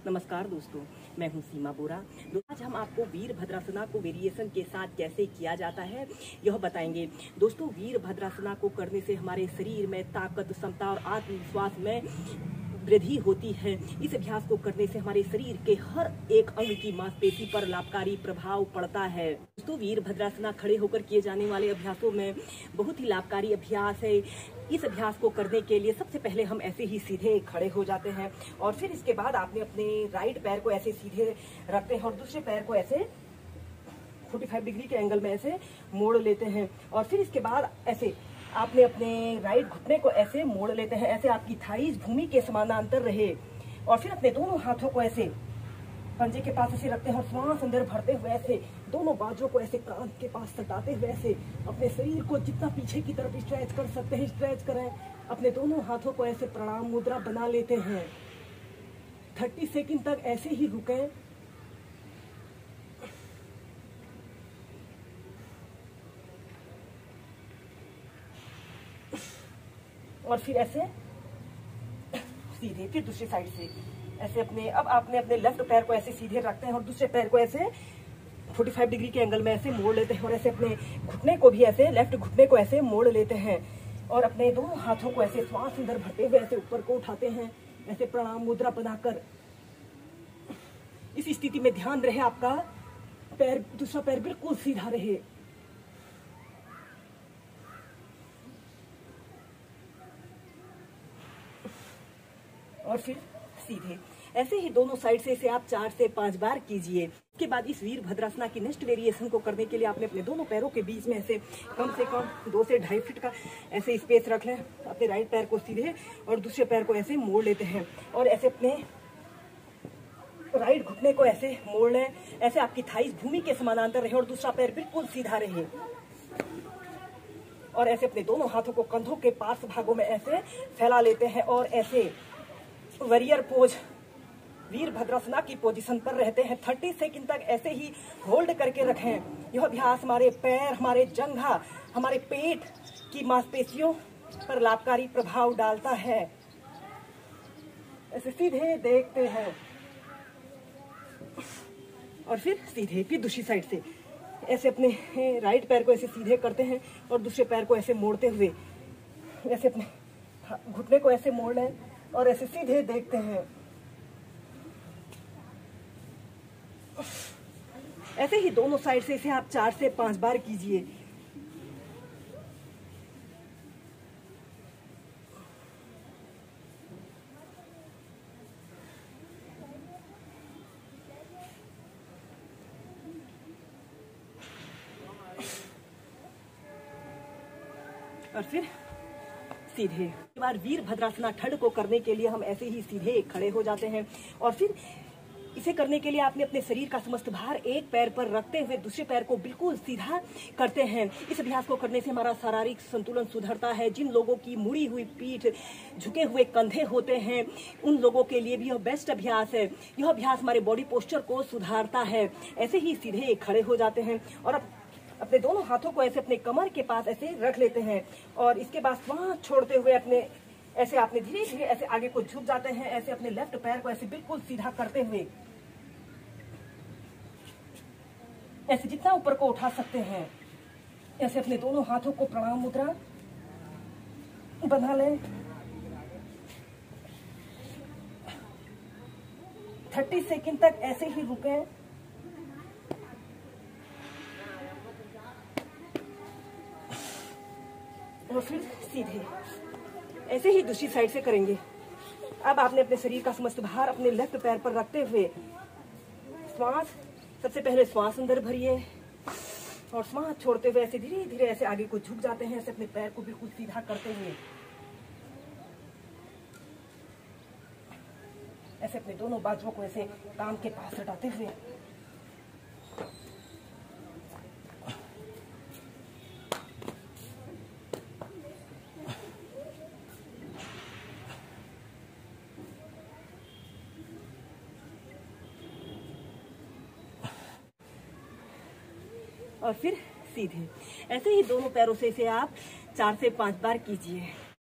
नमस्कार दोस्तों, मैं हूं सीमा बोरा। आज हम आपको वीरभद्रासना को वेरिएशन के साथ कैसे किया जाता है यह बताएंगे। दोस्तों, वीरभद्रासना को करने से हमारे शरीर में ताकत, क्षमता और आत्मविश्वास में वृद्धि होती है। इस अभ्यास को करने से हमारे शरीर के हर एक अंग की मांसपेशी पर लाभकारी प्रभाव पड़ता है। दोस्तों, वीरभद्रासना खड़े होकर किए जाने वाले अभ्यासों में बहुत ही लाभकारी अभ्यास है। इस अभ्यास को करने के लिए सबसे पहले हम ऐसे ही सीधे खड़े हो जाते हैं और फिर इसके बाद आपने अपने राइट पैर को ऐसे सीधे रखते हैं और दूसरे पैर को ऐसे 45 डिग्री के एंगल में ऐसे मोड़ लेते हैं और फिर इसके बाद ऐसे आपने अपने राइट घुटने को ऐसे मोड़ लेते हैं। ऐसे आपकी थाईज भूमि के समानांतर रहे और फिर अपने दोनों हाथों को ऐसे पंजे के पास ऐसे रखते हैं और श्वास अंदर भरते हुए ऐसे दोनों बाजुओं को ऐसे कान के पास सटाते हुए ऐसे अपने शरीर को जितना पीछे की तरफ स्ट्रेच कर सकते हैं स्ट्रेच करें। अपने दोनों हाथों को ऐसे प्रणाम मुद्रा बना लेते हैं। 30 सेकंड तक ऐसे ही रुकें और फिर ऐसे सीधे फिर दूसरी साइड से ऐसे अब आपने अपने लेफ्ट पैर को ऐसे सीधे रखते हैं और दूसरे पैर को ऐसे 45 डिग्री के एंगल में ऐसे मोड़ लेते हैं और ऐसे अपने घुटने को भी ऐसे लेफ्ट घुटने को ऐसे मोड़ लेते हैं और अपने दोनों हाथों को ऐसे श्वास अंदर भरते हुए ऐसे ऊपर को उठाते हैं, ऐसे प्रणाम मुद्रा बनाकर। इस स्थिति में ध्यान रहे आपका पैर, दूसरा पैर बिल्कुल सीधा रहे। और फिर सीधे ऐसे ही दोनों साइड से इसे आप 4 से 5 बार कीजिए। इसके बाद इस वीरभद्रासना की नेक्स्ट वेरिएशन को करने के लिए आपने अपने दोनों पैरों के बीच में ऐसे कम से कम 2 से 2.5 फीट का ऐसे स्पेस रख लें। अपने राइट पैर को सीधे और दूसरे पैर को ऐसे मोड़ लेते हैं और ऐसे अपने राइट घुटने को ऐसे मोड़ लें। ऐसे आपकी थाईज भूमि के समानांतर रहे और दूसरा पैर बिल्कुल सीधा रहे और ऐसे अपने दोनों हाथों को कंधों के पार्श्व भागों में ऐसे फैला लेते हैं और ऐसे वॉरियर पोज वीरभद्रासना की पोजीशन पर रहते हैं। 30 सेकंड तक ऐसे ही होल्ड करके रखें। यह अभ्यास हमारे पैर, हमारे जंघा, हमारे पेट की मांसपेशियों पर लाभकारी प्रभाव डालता है। ऐसे सीधे देखते हैं और फिर सीधे फिर दूसरी साइड से ऐसे अपने राइट पैर को ऐसे सीधे करते हैं और दूसरे पैर को ऐसे मोड़ते हुए ऐसे अपने घुटने को ऐसे मोड़ लें और ऐसे सीधे देखते हैं। ऐसे ही दोनों साइड से इसे आप 4 से 5 बार कीजिए। और फिर सीधे। एक बार वीरभद्रासना ठंड को करने के लिए हम ऐसे ही सीधे खड़े हो जाते हैं और फिर इसे करने के लिए आपने अपने शरीर का समस्त भार एक पैर पर रखते हुए दूसरे पैर को बिल्कुल सीधा करते हैं। इस अभ्यास को करने से हमारा शारीरिक संतुलन सुधरता है। जिन लोगों की मुड़ी हुई पीठ, झुके हुए कंधे होते हैं, उन लोगों के लिए भी यह बेस्ट अभ्यास है। यह अभ्यास हमारे बॉडी पोस्चर को सुधारता है। ऐसे ही सीधे खड़े हो जाते हैं और अपने दोनों हाथों को ऐसे अपने कमर के पास ऐसे रख लेते हैं और इसके बाद श्वास छोड़ते हुए अपने ऐसे आपने धीरे धीरे ऐसे आगे को झुक जाते हैं। ऐसे अपने लेफ्ट पैर को ऐसे बिल्कुल सीधा करते हुए ऐसे जितना ऊपर को उठा सकते हैं ऐसे अपने दोनों हाथों को प्रणाम मुद्रा बना लें। 30 सेकंड तक ऐसे ही रुकें और फिर सीधे ऐसे ही दूसरी साइड से करेंगे। अब आपने अपने शरीर का समस्त भार अपने लेफ्ट पैर पर रखते हुए सबसे पहले श्वास अंदर भरिए और श्वास छोड़ते हुए ऐसे धीरे धीरे ऐसे आगे को झुक जाते हैं। ऐसे अपने पैर को बिल्कुल सीधा करते हुए ऐसे अपने दोनों बाजुओं को ऐसे कान के पास हटाते हुए और फिर सीधे। ऐसे ही दोनों पैरों से इसे आप 4 से 5 बार कीजिए।